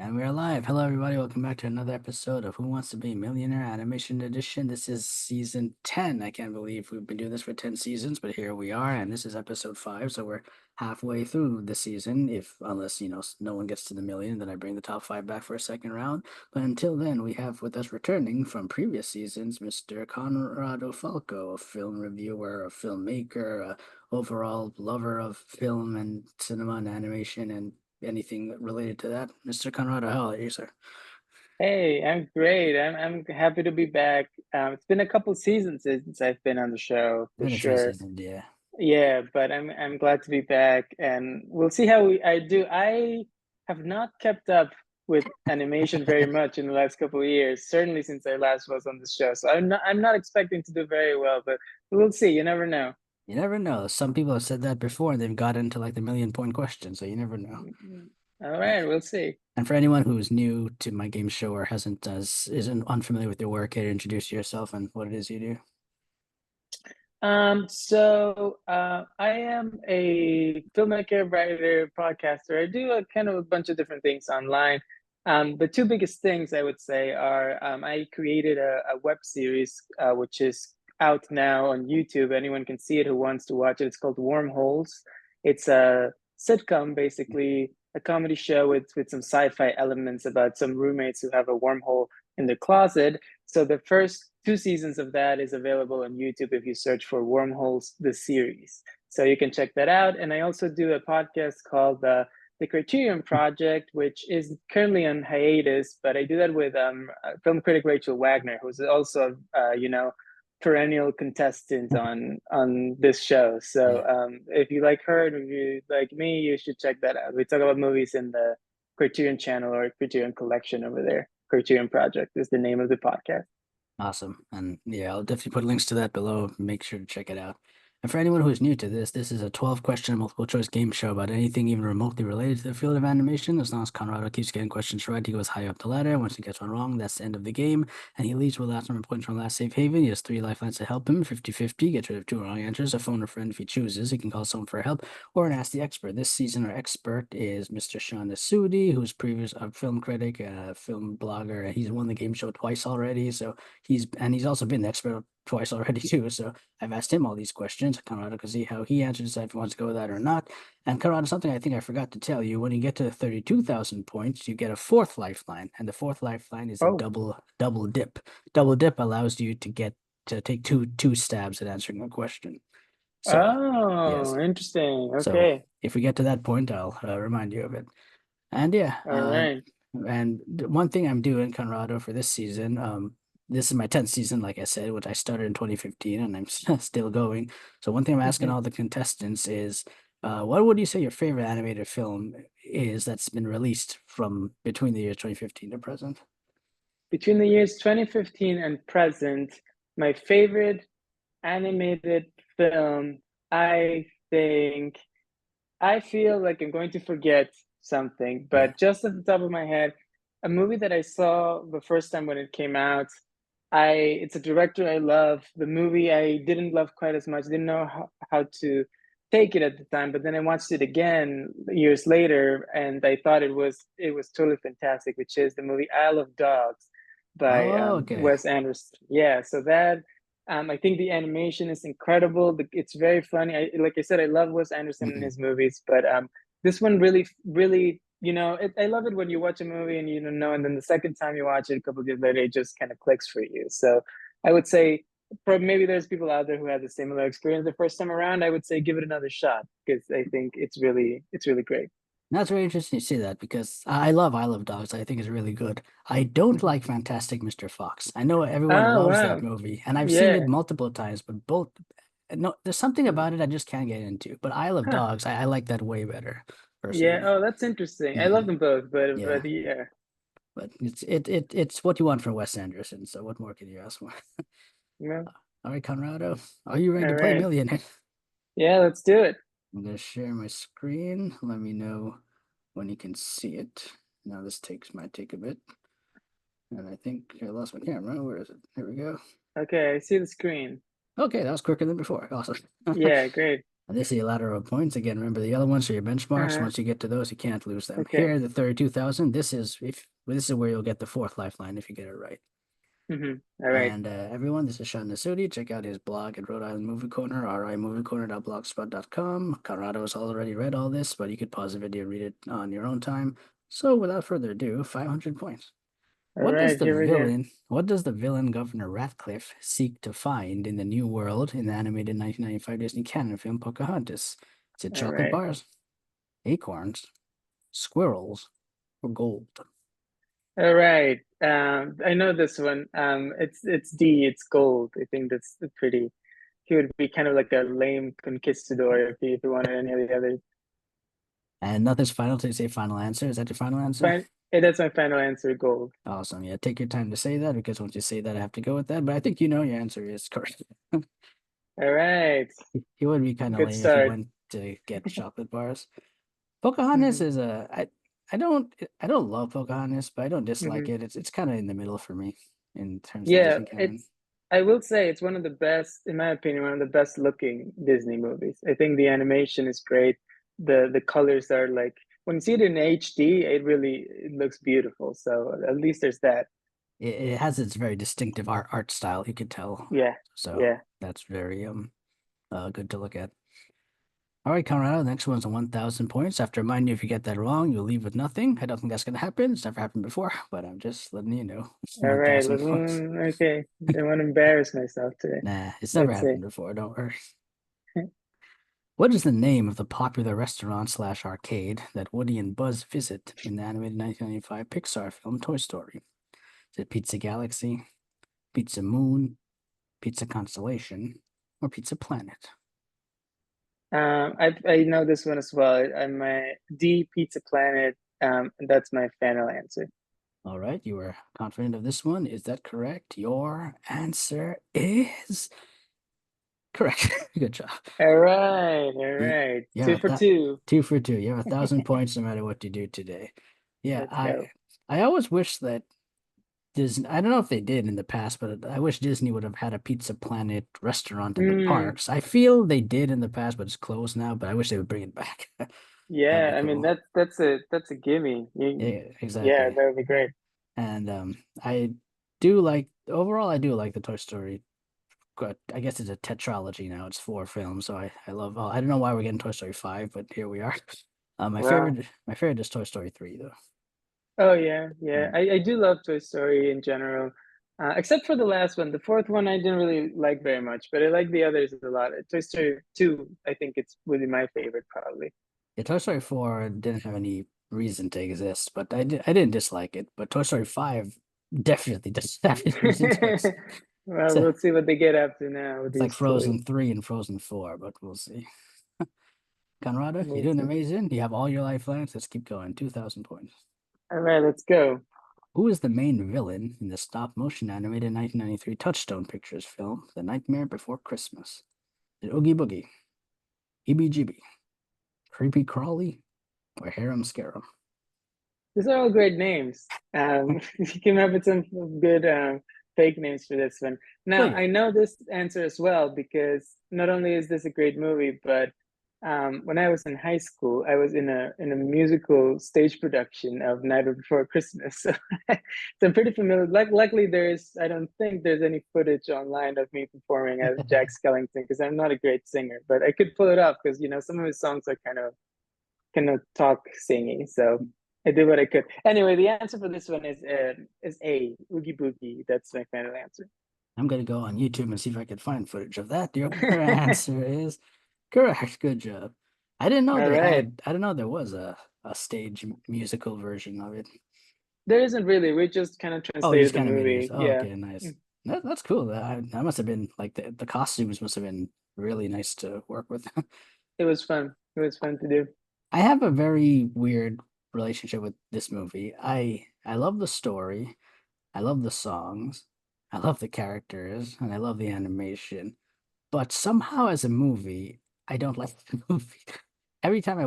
And we're live. Hello, everybody. Welcome back to another episode of Who Wants to Be a Millionaire Animation Edition. This is season 10. I can't believe we've been doing this for 10 seasons, but here we are, and this is episode 5. So we're halfway through the season. Unless, no one gets to the million, then I bring the top 5 back for a second round. But until then, we have with us returning from previous seasons, Mr. Conrado Falco, a film reviewer, a filmmaker, a overall lover of film and cinema and animation and anything related to that. Mr. Conrado, how are you, sir? Hey, I'm great. I'm happy to be back. It's been a couple seasons since I've been on the show It's for been a few sure. seasons, yeah. Yeah, but I'm glad to be back, and we'll see how I do. I have not kept up with animation very much in the last couple of years, certainly since I last was on the show. So I'm not expecting to do very well, but we'll see. You never know. You never know. Some people have said that before and they've got into like the million point question, so you never know. All Uh, right, we'll see. And for anyone who's new to my game show or isn't unfamiliar with your work, can you introduce yourself and what it is you do? I am a filmmaker, writer, podcaster. I do a kind of a bunch of different things online. The two biggest things I would say are I created a web series which is out now on YouTube. Anyone can see it who wants to watch it. It's called Wormholes. It's a sitcom, basically a comedy show with some sci-fi elements about some roommates who have a wormhole in their closet. So the first two seasons of that is available on YouTube if you search for Wormholes, the series. So you can check that out. And I also do a podcast called the Criterion Project, which is currently on hiatus, but I do that with film critic Rachel Wagner, who's also, perennial contestant on this show. Yeah. So if you like her and if you like me, you should check that out. We talk about movies in the Criterion channel or Criterion collection over there. Criterion Project is the name of the podcast. Awesome. And yeah, I'll definitely put links to that below. Make sure to check it out. And for anyone who's new to this is a 12-question multiple choice game show about anything even remotely related to the field of animation. As long as Conrado keeps getting questions right, he goes high up the ladder. Once he gets one wrong, that's the end of the game. And he leaves with last number points from last safe haven. He has 3 lifelines to help him, 50-50, gets rid of 2 wrong answers, a phone a friend if he chooses. He can call someone for help or an Ask the Expert. This season, our expert is Mr. Sean Asudi, who's previous a film critic, a film blogger. He's won the game show twice already, so he's also been the expert twice already too. So I've asked him all these questions. Conrado can see how he answers if he wants to go with that or not. And Conrado, something I think I forgot to tell you: when you get to 32,000 points, you get a 4th lifeline, and the 4th lifeline is a Oh, double dip. Double dip allows you to take two stabs at answering a question. So yes, oh, interesting. so Okay. if we get to that point, I'll remind you of it. And yeah, All right. and one thing I'm doing, Conrado, for this season, this is my 10th season, like I said, which I started in 2015, and I'm still going. So one thing I'm asking Mhm. all the contestants is, what would you say your favorite animated film is that's been released from between the years 2015 to present? Between the years 2015 and present, my favorite animated film, I think, I feel like I'm going to forget something, Yeah. but just at the top of my head, a movie that I saw the first time when it came out, it's a director I love. The movie I didn't love quite as much, didn't know how to take it at the time, but then I watched it again years later and I thought it was totally fantastic, which is the movie Isle of Dogs by Oh, okay. Wes Anderson. Yeah, so that I think the animation is incredible. It's very funny. Like I said, I love Wes Anderson and Mhm. his movies, but this one really, really, I love it when you watch a movie and you don't know, and then the second time you watch it, a couple of years later, it just kind of clicks for you. So I would say, maybe there's people out there who had the similar experience the first time around. I would say give it another shot because I think it's really great. That's very interesting to see that because I love I Love Dogs. I think it's really good. I don't like Fantastic Mr. Fox. I know everyone Oh loves that wow, movie, and I've seen it yeah, multiple times, but both no, there's something about it I just can't get into. But I Love huh. Dogs, I like that way better, Yeah. personally. Oh, that's interesting. I love Hmm. them both, but Yeah, but yeah. but it's what you want from Wes Anderson. So what more can you ask for? Yeah. All right, Conrado, are you ready All to play right. Millionaire? Yeah, let's do it. I'm gonna share my screen. Let me know when you can see it. Now this might take a bit. And I think I lost my camera. Where is it? Here we go. Okay, I see the screen. Okay, that was quicker than before. Awesome. Yeah, great. And this is your lateral points. Again, remember the other ones are your benchmarks. Uh-huh. Once you get to those, you can't lose them. Okay. Here, the 32,000. This is where you'll get the fourth lifeline if you get it right. All right. And everyone, this is Sean Nasudi. Check out his blog at Rhode Island Movie Corner, rimoviecorner.blogspot.com. Conrado has already read all this, but you could pause the video and read it on your own time. So without further ado, 500 points. All right. Here we go. What does the villain Governor Ratcliffe seek to find in the New World in the animated 1995 Disney canon film Pocahontas? Is it All chocolate right. bars, acorns, squirrels, or gold? All right. I know this one. It's D. It's gold. I think that's pretty. He would be kind of like a lame conquistador if he wanted any of the others. And nothing's final to say final answer. Is that your final answer? Fine. Hey, that's my final answer. Gold. Awesome. Yeah, take your time to say that because once you say that, I have to go with that. But I think you know your answer is correct. All right. He would be kind of Good lame if he start. went to get chocolate bars. Pocahontas hmm is a I don't love Pocahontas, but I don't dislike hmm it. It's kind of in the middle for me in terms of the Yeah, Disney canon. it's. I will say it's one of the best, in my opinion, one of the best looking Disney movies. I think the animation is great. The colors are like when you see it in HD, it looks beautiful. So at least there's that. It has its very distinctive art style, you could tell. Yeah, So yeah. that's very good to look at. All right, Conrado, next one's on 1,000 points. I have to remind you, if you get that wrong, you'll leave with nothing. I don't think that's going to happen. It's never happened before, but I'm just letting you know. All right. 1,000 points. Okay. Don't want to embarrass myself today. Nah, it's never Let's see. happened before. Don't worry. What is the name of the popular restaurant slash arcade that Woody and Buzz visit in the animated 1995 Pixar film Toy Story? Is it Pizza Galaxy, Pizza Moon, Pizza Constellation, or Pizza Planet? I know this one as well. I'm my D Pizza Planet. That's my final answer. All right, you were confident of this one. Is that correct? Your answer is correct. Good job. All right, all You, right. you Two have for two. 2 for 2. You have 1,000 points no matter what you do today. Yeah, Let's I go. I always wish that Disney, I don't know if they did in the past, but I wish Disney would have had a Pizza Planet restaurant in the Mm, parks. I feel they did in the past, but it's closed now, but I wish they would bring it back. That'd be yeah, I mean cool. that's a gimme. Yeah, Yeah, exactly. that would be great. And I do like overall I do like the Toy Story. I guess it's a tetralogy now. It's 4 films, so I love. I don't know why we're getting Toy Story 5, but here we are. Wow. My favorite is Toy Story 3 though. Oh yeah, yeah. Mm. I do love Toy Story in general, except for the last one. The fourth one I didn't really like very much, but I like the others a lot. Toy Story 2, I think it's really my favorite probably. Yeah, Toy Story 4 didn't have any reason to exist, but I didn't dislike it. But Toy Story 5 definitely does have a reason to exist. Well, So we'll see what they get up to now with it's like these toys. Frozen 3 and Frozen 4, but we'll see. Conrado, you're We'll doing see. amazing. You have all your lifelines. Let's keep going. 2,000 points. All right, let's go. Who is the main villain in the stop motion animated 1993 Touchstone Pictures film, The Nightmare Before Christmas? Is it Oogie Boogie, EBGB, Creepy Crawly, or Harem Scarum? These are all great names. You came up with some good fake names for this one. Oh, Now, yeah. I know this answer as well because not only is this a great movie, but when I was in high school, I was in a musical stage production of Night Before Christmas. So, so I'm pretty familiar. Luckily, I don't think there's any footage online of me performing as Jack Skellington because I'm not a great singer, but I could pull it off because some of his songs are kind of talk singy. So I did what I could. Anyway, the answer for this one is A, Oogie Boogie. That's my final answer. I'm gonna go on YouTube and see if I can find footage of that. Your answer is correct. Good job. All right. I didn't know there was a stage musical version of it. There isn't really. We just kind of Oh, you just translated the kind of made it. movie. Oh, Yeah. okay, nice. That's cool. That must have been like the costumes must have been really nice to work with. It was fun. It was fun to do. I have a very weird relationship with this movie. I love the story. I love the songs. I love the characters, and I love the animation. But somehow as a movie, I don't like the movie. Oh, really? Every time I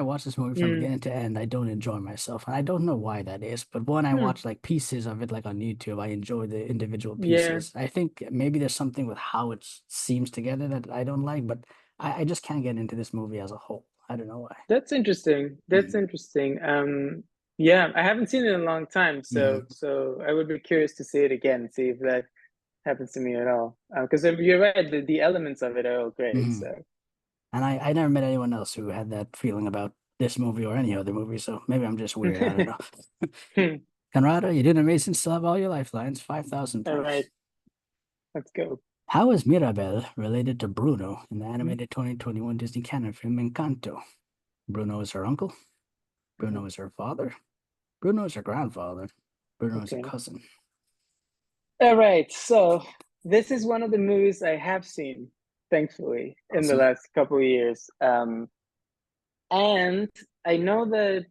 watch this movie from Mm, beginning to end, I don't enjoy myself. And I don't know why that is. But when I hmm. watch like pieces of it, like on YouTube, I enjoy the individual Yeah. pieces. I think maybe there's something with how it seems together that I don't like, but I just can't get into this movie as a whole. I don't know why. That's interesting. That's Mm-hmm. interesting. Yeah, I haven't seen it in a long time, so Mm-hmm. I would be curious to see it again, see if that happens to me at all. Because you're right, the elements of it are all great. Mm-hmm. So And I never met anyone else who had that feeling about this movie or any other movie, so maybe I'm just weird. I don't know. Conrado, you did amazing. Still have all your lifelines. 5,000 all right, points. let's go. How is Mirabel related to Bruno in the animated 2021 Disney canon film Encanto? Bruno is her uncle. Bruno is her father. Bruno is her grandfather. Bruno is a Okay. cousin. All right. So this is one of the movies I have seen, thankfully, in the Awesome. last couple of years. And I know that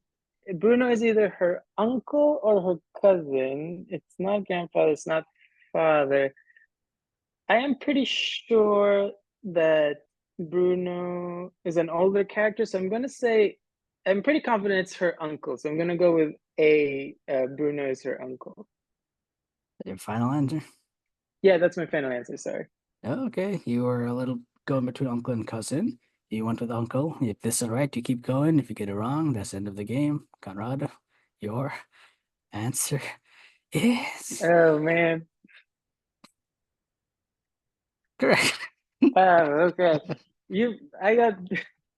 Bruno is either her uncle or her cousin. It's not grandfather, it's not father. I am pretty sure that Bruno is an older character, so I'm gonna say I'm pretty confident it's her uncle. So I'm gonna go with A. Bruno is her uncle. Your final answer? Yeah, that's my final answer. Sorry. Okay, you were a little going between uncle and cousin. You went with uncle. If this is right, you keep going. If you get it wrong, that's the end of the game. Conrado, your answer is Oh man. correct. Okay. I got,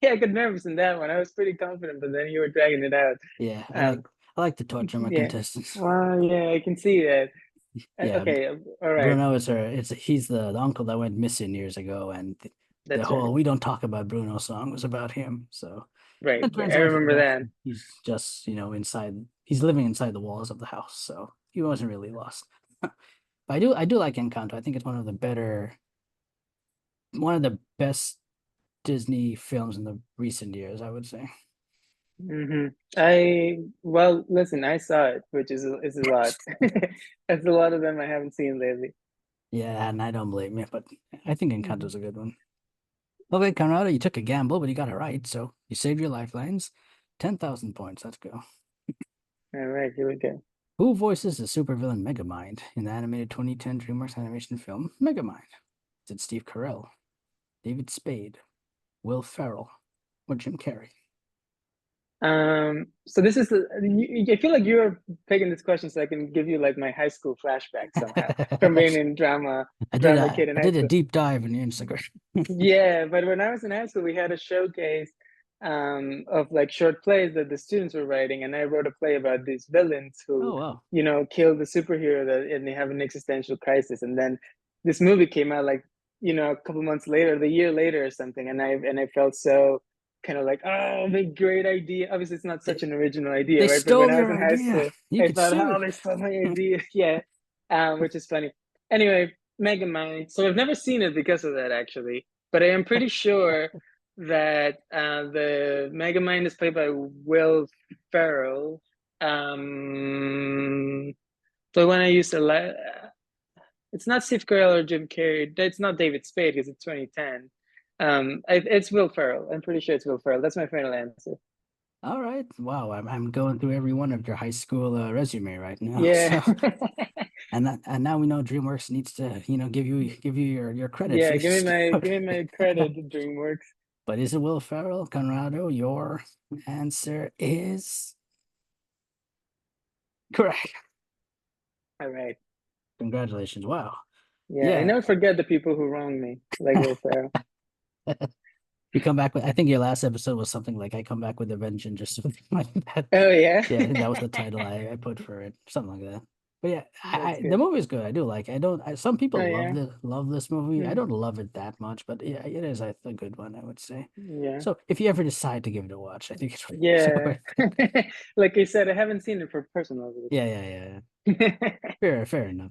yeah, I got nervous in that one. I was pretty confident, but then you were dragging it out. Yeah, Um, I like to torture my yeah. contestants. Well, yeah, I can see that. Yeah, Okay, all right. Bruno is her. He's the uncle that went missing years ago, and the That's whole right. "We Don't Talk About Bruno" song was about him. So Right, it right. turns I out remember that. he's just inside. He's living inside the walls of the house, so he wasn't really lost. But I do like Encanto. I think it's one of the best Disney films in the recent years. I would say. Hmm. Well, listen, I saw it, which is a lot. That's a lot of them I haven't seen lately. Yeah, and I don't blame you, but I think Hmm. Encanto's a good one. Okay, Conrado, you took a gamble, but you got it right, so you saved your lifelines. 10,000 points. Let's go. All right, here we go. Who voices the supervillain Megamind in the animated 2010 DreamWorks animation film Megamind? Is it Steve Carell, David Spade, Will Ferrell, or Jim Carrey? So this is I feel like you're picking this question so I can give you like my high school flashback somehow from being in drama kid in I high did a school. deep dive in your Instagram. Yeah, but when I was in high school, we had a showcase of like short plays that the students were writing, and I wrote a play about these villains who, Oh wow. kill the superhero and they have an existential crisis. And then this movie came out like, a couple months later, the year later or something, and I felt so kind of like, oh, big great idea. Obviously, it's not They, such an original idea, they right? But when stole I was your in high idea. school, You I could thought, sue. oh, they stole my idea. Yeah, which is funny. Anyway, Megamind. So I've never seen it because of that, actually. But I am pretty sure that the Megamind is played by Will Ferrell. So when I used to, it's not Steve Carell or Jim Carrey. It's not David Spade because it's 2010. It's Will Ferrell. I'm pretty sure it's Will Ferrell. That's my final answer. All right. Wow, I'm going through every one of your high school resume right now. Yeah, So and now we know DreamWorks needs to, give you your credit for yeah. your Give me my credit, DreamWorks. But is it Will Ferrell, Conrado? Your answer is correct. All right. Congratulations. Wow. Yeah, I Yeah. never forget the people who wronged me, like Will Ferrell. You come back with, I think your last episode was something like I come back with a vengeance or something like that. Oh yeah, Yeah, I think that was the title I put for it, something like that. But yeah, that's the good. movie is good. I do like. I don't. Some people Oh yeah, love this movie. I mm, don't love it that much, but yeah, it is a good one. I would say. yeah, So if you ever decide to give it a watch, I think it's yeah. worth it. Like I said, I haven't seen it for personal Yeah, yeah, yeah, yeah. reasons. Fair enough.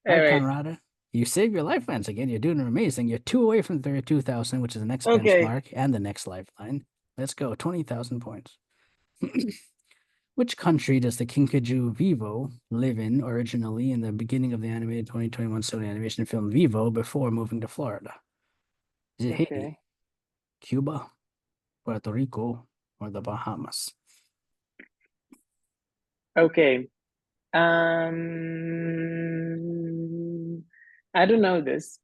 All All right, right. Conrada, you saved your lifelines again. You're doing amazing. You're two away from 32,000, which is the next Okay. benchmark and the next lifeline. Let's go, 20,000 points. Which country does the Kinkajou Vivo live in originally in the beginning of the animated 2021 Sony animation film Vivo before moving to Florida? Is it Haiti, Okay. Cuba, Puerto Rico, or the Bahamas? Okay. I don't know this.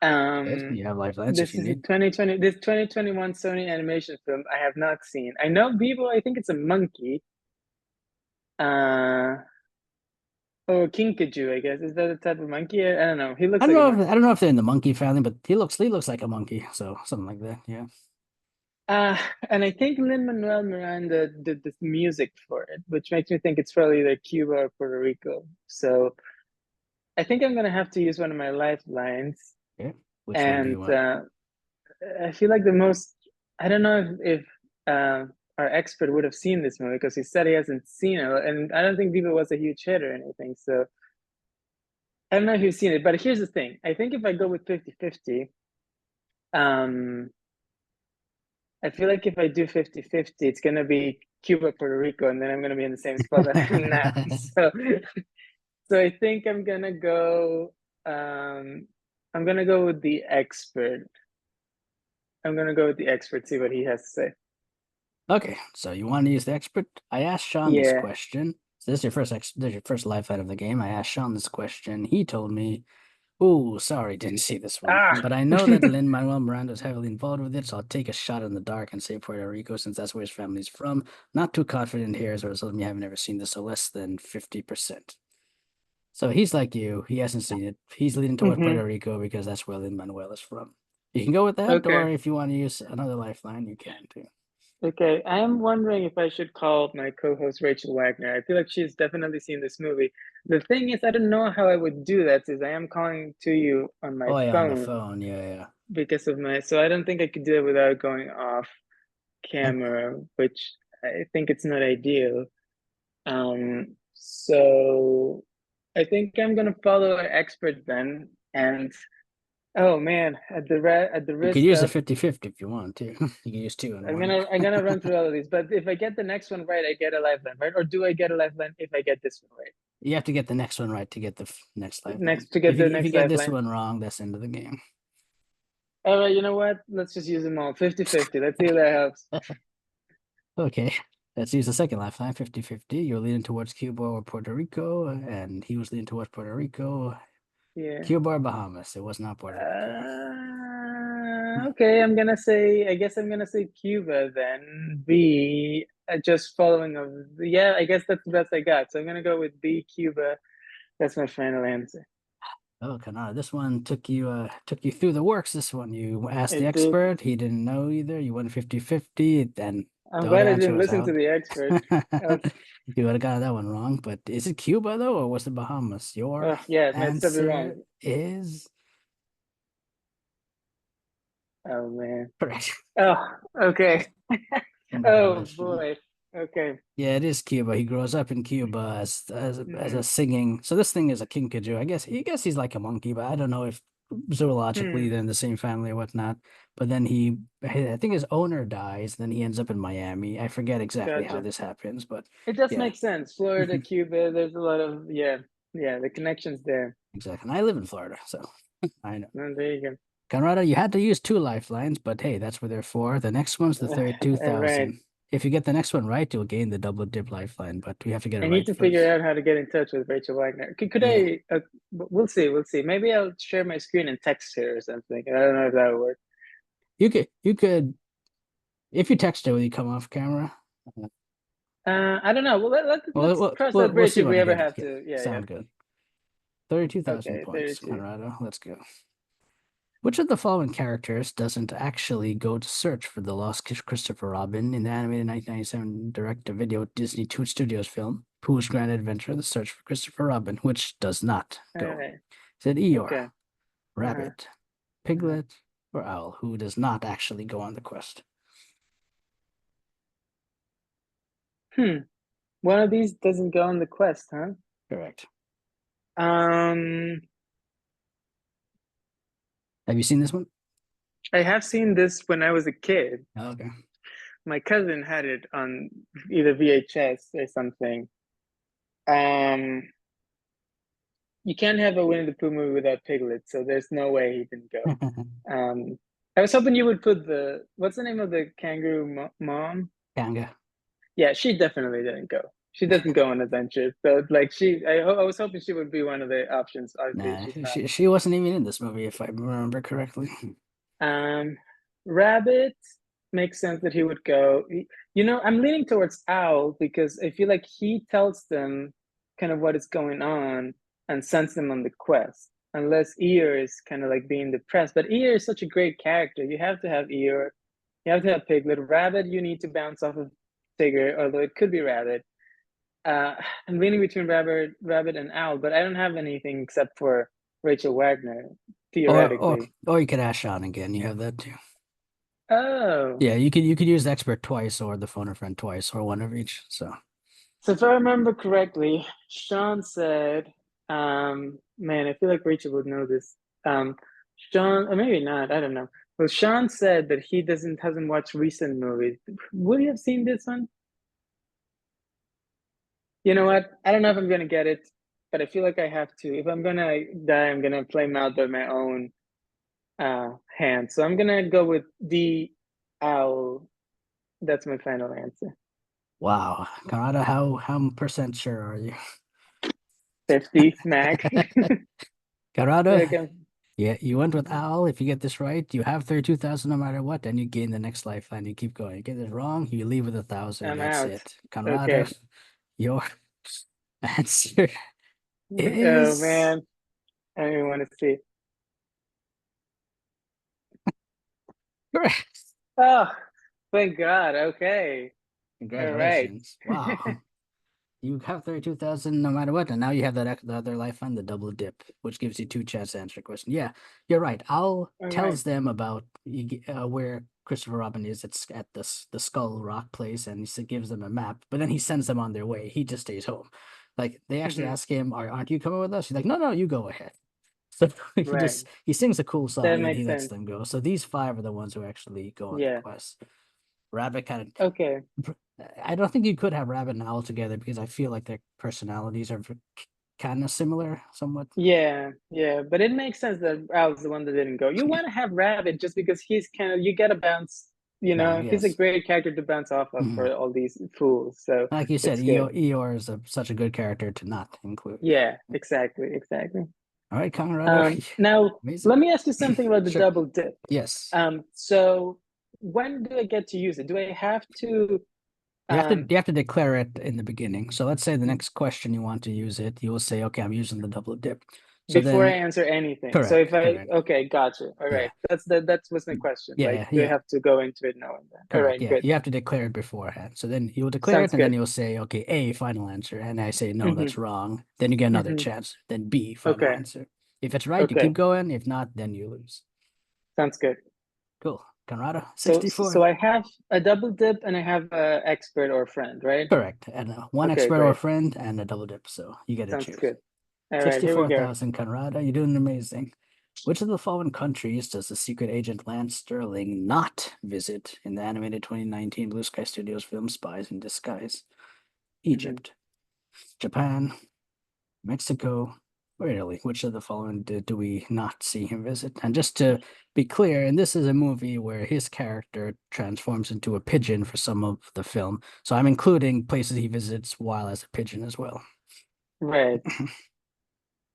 Good. Um, You have lifelines if this you is a need. 2020, this 2021 Sony animation film I have not seen. I know Bebo, I think it's a monkey. Uh, oh, Kinkajou, I guess. Is that a type of monkey? I don't know. He looks like a I monkey. don't know if they're in the monkey family, but he looks like a monkey, so something like that. Yeah. Uh, and I think Lin-Manuel Miranda did the music for it, which makes me think it's probably either Cuba or Puerto Rico. So I think I'm gonna have to use one of my lifelines. Yeah. Which one do you And want? I feel like the most, I don't know if our expert would have seen this movie because he said he hasn't seen it. And I don't think Viva was a huge hit or anything. So I don't know if you've seen it. But here's the thing. I think if I go with 50-50, um, I feel like if I do 50-50, it's going to be Cuba, Puerto Rico, and then I'm going to be in the same spot that I'm now. So I think um, I'm going to go with the expert. I'm going to go with the expert, see what he has to say. Okay, so you want to use the expert? I asked Sean this Yeah. question. So this is your first lifeline of the game. I asked Sean this question. He told me, "Oh, sorry, didn't see this one. Ah. But I know that Lin-Manuel Miranda is heavily involved with it, so I'll take a shot in the dark and say Puerto Rico since that's where his family's from. Not too confident here as a result of me having never seen this, so less than 50%." So he's like you. He hasn't seen it. He's leaning towards Hmm. Puerto Rico because that's where Lin-Manuel is from. You can go with that, Okay. or if you want to use another lifeline, you can too. Okay. I am wondering if I should call my co-host Rachel Wagner. I feel like she's definitely seen this movie. The thing is, I don't know how I would do that since I am calling to you on my Oh yeah, on the phone phone. Yeah, yeah. because of my, so I don't think I could do it without going off Okay. camera, which I think it's not ideal. So I think I'm gonna follow an expert then. And oh man, at the You could risk use a of 50-50 if you want to. You can use two in one. I'm gonna run through all of these. But if I get the next one right, I get a lifeline, right? Or do I get a lifeline if I get this one right? You have to get the next one right to get the next lifeline. Next to get the If you next get this lifeline. one wrong, that's the end of the game. All right, you know what? Let's just use them all. 50-50. Let's see if that helps. Okay. Let's use the second lifeline, 50-50. You're leaning towards Cuba or Puerto Rico, and he was leaning towards Puerto Rico. Yeah. Cuba or Bahamas. It was not Puerto Rico. Okay, I guess I'm gonna say Cuba then. B, just following of, yeah, I guess that's the best I got. So I'm gonna go with B, Cuba. That's my final answer. Oh, Conrado, this one took you through the works. This one you asked the It did. expert, he didn't know either. You went 50-50, then I'm the other glad I answer didn't was listen to out. the expert. Uh, You would have got that one wrong, but is it Cuba though, or was it Bahamas? Your yeah, it made something answer wrong. is Oh man. correct. Oh, okay. Oh Congratulations. boy. Okay. Yeah, it is Cuba. He grows up in Cuba as a Hmm. singing. So this thing is a kinkajou. I guess he's like a monkey, but I don't know if zoologically Hmm. they're in the same family or whatnot. But then I think his owner dies. Then he ends up in Miami. I forget exactly how Gotcha. this happens, but It just yeah, makes sense. Florida, Cuba, there's a lot of, yeah, yeah, the connections there. exactly. And I live in Florida, so I know. Oh, there you Conrado, you had to use two lifelines, but hey, that's what they're for. The next one's the go. All right. 32,000. If you get the next one right, you'll gain the double dip lifeline, but we have to get it I need right to figure first. out how to get in touch with Rachel Wagner. Could Yeah. I? We'll see. We'll see. Maybe I'll share my screen and text her or something. I don't know if that would work. You could if you text her, will you come off camera? I don't know. Well, let's cross that We'll bridge see if when we I ever get it. have Yeah, to. Yeah, yeah. sound good. 32,000 Okay, points, 32. Conrado. Let's go. Which of the following characters doesn't actually go to search for the lost Christopher Robin in the animated 1997 direct-to-video Disney Toon Studios film, Pooh's Grand Adventure: The Search for Christopher Robin, which does not All go? right. Is it Eeyore, Okay. Uh-huh. Rabbit, Uh-huh. Piglet, or Owl, who does not actually go on the quest? Hmm. One of these doesn't go on the quest, huh? Correct. Um, Have you seen this one? I have seen this when I was a kid. Oh, okay. My cousin had it on either VHS or something. Um, you can't have a Winnie the Pooh movie without Piglet, so there's no way he didn't go. I was hoping you would put what's the name of the kangaroo mom? Kanga. Yeah, she definitely didn't go. She doesn't go on adventures. So like I was hoping she would be one of the options. Obviously, Nah, she's not. she wasn't even in this movie, if I remember correctly. Um, Rabbit makes sense that he would go. I'm leaning towards Owl because I feel like he tells them kind of what is going on and sends them on the quest. Unless Eeyore is kind of like being depressed, but Eeyore is such a great character. You have to have Eeyore. You have to have Piglet. Rabbit, you need to bounce off of Tigger, although it could be Rabbit. Uh, I'm leaning between Rabbit and Owl, but I don't have anything except for Rachel Wagner, Or or theoretically. or you could ask Sean again. You have that too. Oh, Yeah, you could use the expert twice or the phone a friend twice or one of each. So so if I remember correctly, Sean said, man, I feel like Rachel would know this. Sean, or maybe not, I don't know. Well, Sean said that he hasn't watched recent movies. Would you have seen this one? You know what? I don't know if I'm gonna get it, but I feel like I have to. If I'm gonna die, I'm gonna play him out by my own hand. So I'm gonna go with the owl. That's my final answer. wow, Conrado, how percent sure are you? 50 max. Conrado, Like yeah, you went with Owl. If you get this right, you have 32,000 no matter what, and you gain the next lifeline. You keep going. You get this wrong, you leave with 1,000, and I'm that's out. it. Conrado, Okay. your answer Oh is man, I don't even want to see. correct. Oh, thank God. Okay. All right. Congratulations. Wow. You have 32,000 no matter what, and now you have the other lifeline, the double dip, which gives you two chances to answer a question. Yeah, you're right. Al All right. tells them about where Christopher Robin is. It's at the Skull Rock place, and he gives them a map, but then he sends them on their way. He just stays home. Like, they actually Hmm. ask him, aren't you coming with us? He's like, no, no, you go ahead. So Right. he sings a cool That song and he makes lets sense. them go. So these five are the ones who actually go on the Yeah. quest. Rabbit kind Okay. of I don't think you could have Rabbit and Owl together because I feel like their personalities are kind of similar, somewhat. Yeah. Yeah. But it makes sense that I was the one that didn't go. You want to have Rabbit just because he's kind of, you get to bounce, No, he's a yes. great character to bounce off of Mhm. for all these fools. So Like you said, it's good. Eeyore is such a good character to not include. Yeah. Exactly. Exactly. All right, Conrado, Now, amazing. let me ask you something about the Sure. double dip. Yes. So when do I get to use it? Do I have to um You have to declare it in the beginning. So let's say the next question you want to use it, you will say, okay, I'm using the double dip. So before I then, answer anything? So if correct, I correct. okay, gotcha. All Yeah. right. That was my question. Like, Yeah, do I yeah. have to go into it knowing that? All Correct. right, Yeah, good. you have to declare it beforehand. So then you will declare Sounds it, and then good. you'll say, okay, A, final answer. And I say, no, Mm-hmm. that's wrong. Then you get another Mm-hmm. chance. Then B, final Okay. answer. If it's right, you keep Okay. going. If not, then you lose. Sounds good. Cool. Conrado, So 64. I have a double dip and I have a expert or friend, right? Correct. And one Okay, expert or great. friend and a double dip. So you get to Sounds choose. good. All right, here we go. 64,000, Conrado. You're doing amazing. Which of the following countries does the secret agent Lance Sterling not visit in the animated 2019 Blue Sky Studios film Spies in Disguise? Mm-hmm. Egypt, Japan, Mexico, or Italy. Which of the following do we not see him visit? And just to be clear, and this is a movie where his character transforms into a pigeon for some of the film. So I'm including places he visits while as a pigeon as well. Right.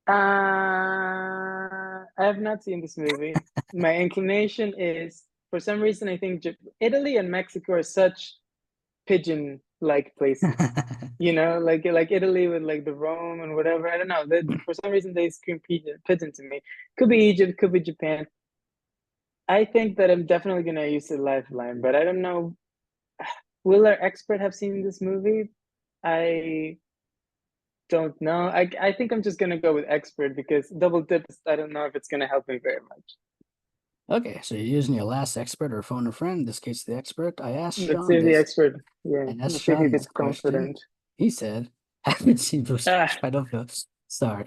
I have not seen this movie. My inclination is, for some reason, I think Italy and Mexico are such pigeon-like places. Like Italy with like the Rome and whatever. I don't know. For some reason, they scream pigeon to me. Could be Egypt, could be Japan. I think that I'm definitely gonna use the lifeline, but I don't know. Will our expert have seen this movie? I don't know. I think I'm just gonna go with expert because double dip. I don't know if it's gonna help me very much. Okay, so you're using your last expert or phone a friend, in this case the expert. Let's see if the expert. Yeah, I asked let's see if he Sean this gets question. confident. He said, haven't seen Bruce Ah, I don't feel sorry.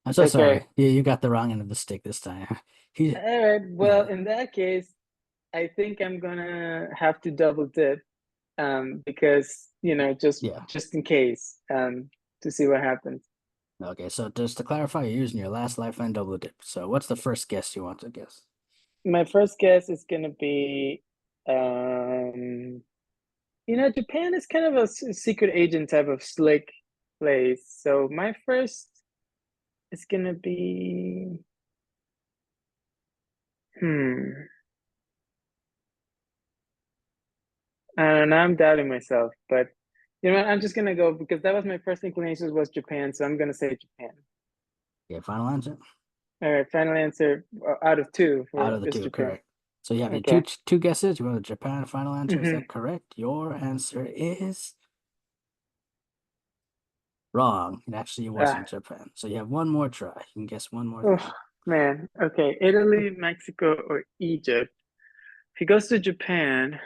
I'm so okay. sorry. You got the wrong end of the stick this time. He All right. Well, yeah, in that case, I think I'm gonna have to double dip, because just yeah. just in case, to see what happens. Okay, so just to clarify, you're using your last lifeline double dip. So what's the first guess you want to guess? My first guess is gonna be, um, Japan is kind of a secret agent type of slick place. So my first is gonna be, hmm. I don't know, I'm doubting myself, but you know what? I'm just gonna go because that was my first inclination was Japan, so I'm gonna say Japan. Yeah, final answer. All right, final answer out of two Out for of the is two, Japan. correct. So you have your Okay. two guesses. You want a Japan final answer? Is Hmm. that correct? Your answer is wrong. It actually Ah, wasn't Japan. So you have one more try. You can guess one more oh thing. man. Okay, Italy, Mexico, or Egypt. If he goes to Japan,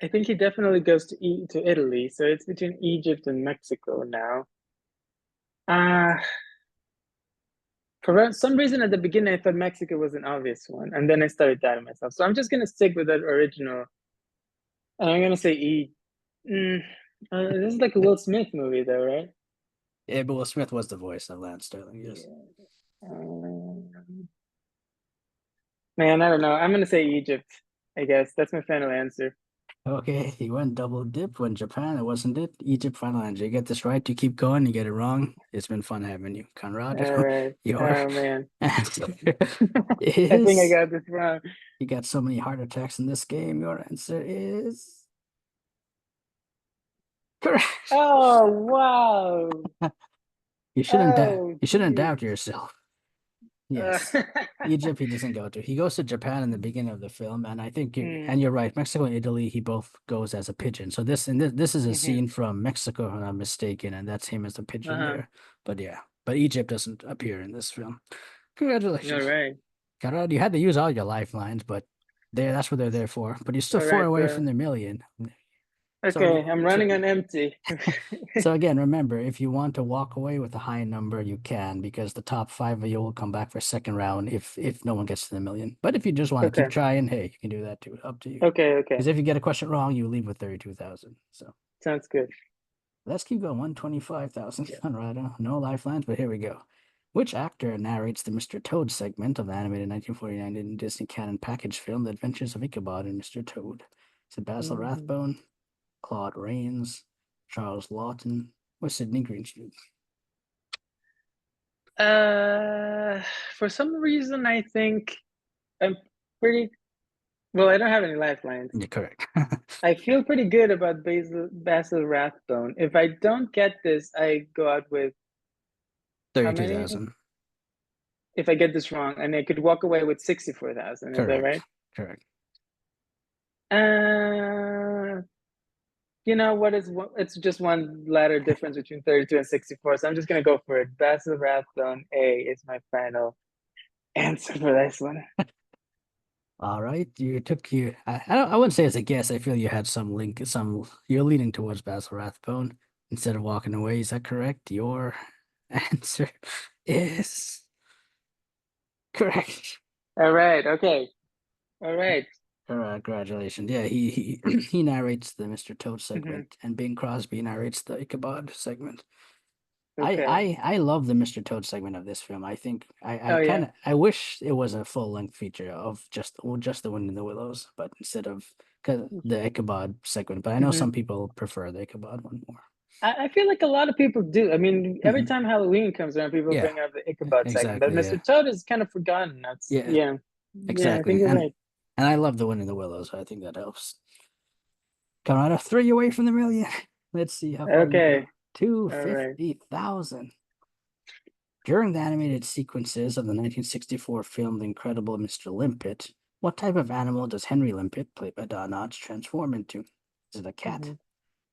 I think he definitely goes to Italy. So it's between Egypt and Mexico now. Uh, for some reason at the beginning I thought Mexico was an obvious one, and then I started doubting myself. So I'm just gonna stick with that original. And I'm gonna say Mm, this is like a Will Smith movie, though, right? Yeah, but Will Smith was the voice of Lance Sterling, yes. Yeah. Man, I don't know. I'm gonna say Egypt. I guess that's my final answer. Okay, he went double dip when Japan. It wasn't it. Egypt final answer. You get this right, you keep going. You get it wrong. It's been fun having you, All Conrado. right. Your Oh man, answer I think I is got this wrong. you got so many heart attacks in this game. Your answer is correct. Oh wow. Oh You shouldn't doubt geez. yourself. Uh, Yes. Egypt, he doesn't go to. He goes to Japan in the beginning of the film, and I think mm, and you're right. Mexico and Italy, he both goes as a pigeon. So this is a hmm. scene from Mexico, if I'm not mistaken, and that's him as a pigeon Uh-huh. there. But yeah, but Egypt doesn't appear in this film. All Congratulations, right. Conrad. You had to use all your lifelines, but that's what they're there for. But you're still All four right, away from bro. the million. So Okay, again, I'm running on empty. so again, remember, if you want to walk away with a high number, you can because the top five of you will come back for second round if no one gets to the million. But if you just want to keep Okay. trying, hey, you can do that too. Up to you. Okay, okay. Because if you get a question wrong, you leave with 32,000. So Sounds good. let's keep going. 125,000 Conrado. No lifelines, but here we go. Which actor narrates the Mr. Toad segment of the animated 1949 Disney canon package film The Adventures of Ichabod and Mr. Toad? Is it Basil Mhm. Rathbone, Claude Rains, Charles Lawton, or Sidney Greenstreet? Uh, for some reason, I think I'm pretty well. I don't have any lifelines. Yeah, correct. I feel pretty good about Basil Rathbone. If I don't get this, I go out with how many? 32,000. If I get this wrong, and I could walk away with 64,000. Is that Correct. right? Correct. Uh, you know what is it's just one letter difference between 32 and 64. So I'm just gonna go for it. Basil Rathbone A is my final answer for this one. All right. You took you. I wouldn't say it's a guess. I feel you had some link. You're leaning towards Basil Rathbone instead of walking away. Is that correct? Your answer is correct. All right. Okay. All right. Congratulations. Yeah, he narrates the Mr. Toad Mhm. segment, and Bing Crosby narrates the Ichabod segment. Okay. I love the Mr. Toad segment of this film. I think I Oh kind yeah. of I wish it was a full length feature of just the Wind in the Willows, but instead of cause the Ichabod segment. But I know Hmm. some people prefer the Ichabod one more. I feel like a lot of people do. I mean, every Hmm. time Halloween comes around, people Yeah, bring up the Ichabod segment, but exactly. Mr. Yeah, Toad is kind of forgotten. That's yeah, yeah. Yeah, I exactly. think you're right. And I love the Wind in the Willows. So I think that helps. Colorado, 3 away from the million. Let's see how far you go. Okay. Two All right. fifty thousand. During the animated sequences of the 1964 film The Incredible Mr. Limpet, what type of animal does Henry Limpet, played by Don Knotts, transform into? Is it a cat, Hmm.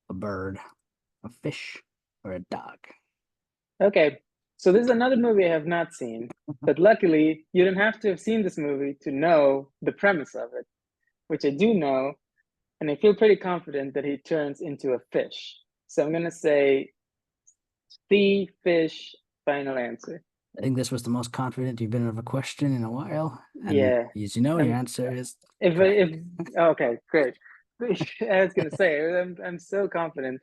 a bird, a fish, or a dog? Okay. So this is another movie I have not seen, but luckily you don't have to have seen this movie to know the premise of it, which I do know, and I feel pretty confident that he turns into a fish. So I'm gonna say the fish final answer. I think this was the most confident you've been of a question in a while. And Yeah. as you know, your Um, answer is if correct. okay, great. I was gonna say I'm so confident.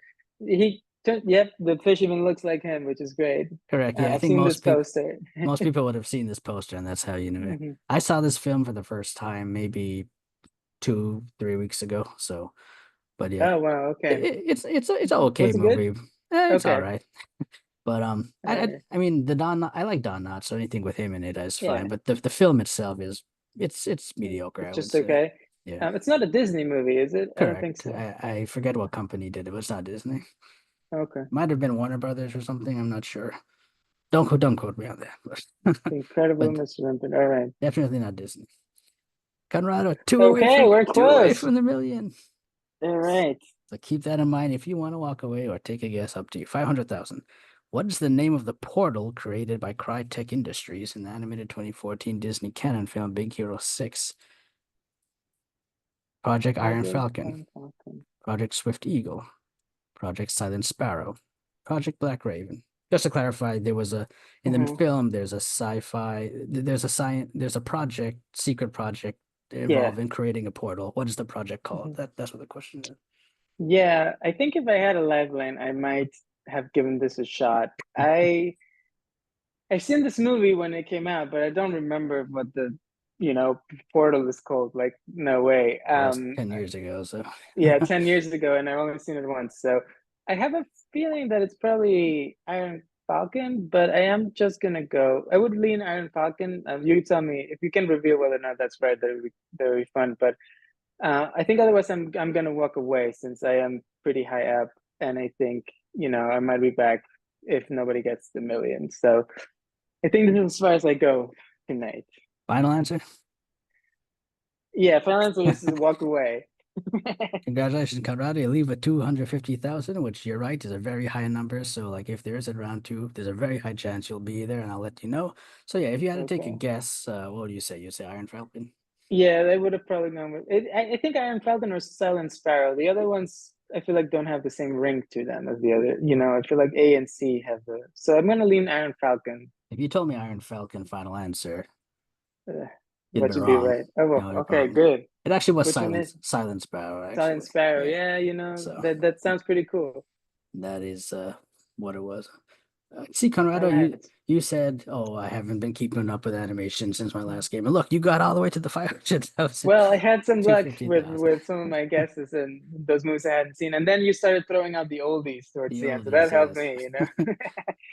Yep, the fish even looks like him, which is great. Correct. Yeah, I I've think seen this poster. most people would have seen this poster, and that's how you knew it. Mhm. I saw this film for the first time maybe 2, 3 weeks ago. So, but yeah, Oh wow, okay. it's an okay Was it good? movie. It's all Okay. right. But All right. I mean the I like Don Knotts, so anything with him in it is fine. Yeah. But the film itself is it's mediocre, It's I would just say. okay. Yeah, It's not a Disney movie, is it? I don't think correct. so. I forget what company did it, but it's not Disney. Okay. Might have been Warner Brothers or something. I'm not sure. Don't quote me on that. Incredible But Mr. Limpet. All right. definitely not Disney. Conrado, two away Okay, from we're close. the million. All right. So keep that in mind if you want to walk away or take a guess. Up to you. 500,000. What is the name of the portal created by Crytek Industries in the animated 2014 Disney canon film Big Hero 6? Project Iron Project Falcon, Iron Falcon. Project Swift Eagle, Project Silent Sparrow, Project Black Raven. Just to clarify, there was a in the Hmm. film. There's a sci-fi. There's a science. There's a project, secret project Yeah. involved in creating a portal. What is the project called? Hmm. That's what the question is. Yeah, I think if I had a lifeline, I might have given this a shot. I seen this movie when it came out, but I don't remember what the, portal is called. Like, no way. Well, that's 10 years ago. So Yeah, 10 years ago, and I've only seen it once. So I have a feeling that it's probably Iron Falcon, but I am just gonna go. I would lean Iron Falcon. You tell me if you can reveal whether or not that's right. That would be fun. But I think otherwise, I'm gonna walk away since I am pretty high up, and I think I might be back if nobody gets the million. So I think this is as far as I go tonight. final answer. Yeah, final answer is to walk away. Congratulations, Conrado. You leave with 250,000, which you're right is a very high number. So, like, if there is a round two, there's a very high chance you'll be there, and I'll let you know. So, yeah, if you had to take a Okay. guess, what would you say? You'd say Iron Falcon. Yeah, they would have probably gone with it. I think Iron Falcon or Silent Sparrow. The other ones I feel like don't have the same ring to them as the other. I feel like A and C have the. So I'm gonna lean Iron Falcon. If you told me Iron Falcon, final answer, Uh, you'd have what been should be wrong. right? Oh You well, know, you're okay, wrong. good. It actually was Which one is Silent Sparrow, Silent actually. Sparrow? Yeah. Yeah, So that sounds pretty cool. that is what it was. See, All Conrado, right. you said, "Oh, I haven't been keeping up with animation since my last game." And look, you got all the way to the 500,000, Well, I had some two luck fifty with thousand. some of my guesses and those movies I hadn't seen, and then you started throwing out the oldies towards The the end, so that oldies, helped yes. me.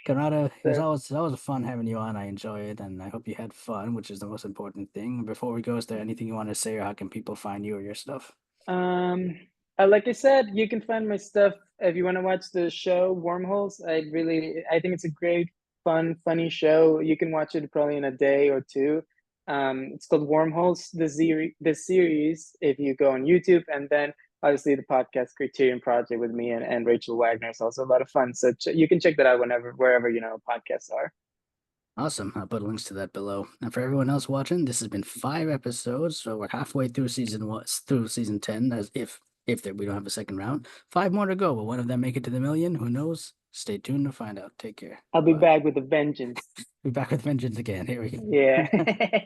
Conrado, So, it was a fun having you on. I enjoy it, and I hope you had fun, which is the most important thing. Before we go, is there anything you want to say, or how can people find you or your stuff? Um, like I said, you can find my stuff if you want to watch the show Wormholes. I think it's a great, fun, funny show. You can watch it probably in a day or two. It's called Wormholes, the series. If you go on YouTube, and then obviously the podcast Criterion Project with me and Rachel Wagner is also a lot of fun. So you can check that out wherever podcasts are. Awesome. I'll put links to that below. And for everyone else watching, this has been 5 episodes, so we're halfway through season 1, through season 10, as if there, we don't have a second round. 5 more to go. Will one of them make it to the million? Who knows? Stay tuned to find out. Take care. I'll be Bye. back with a vengeance. Be back with vengeance again. Here we Yeah. go.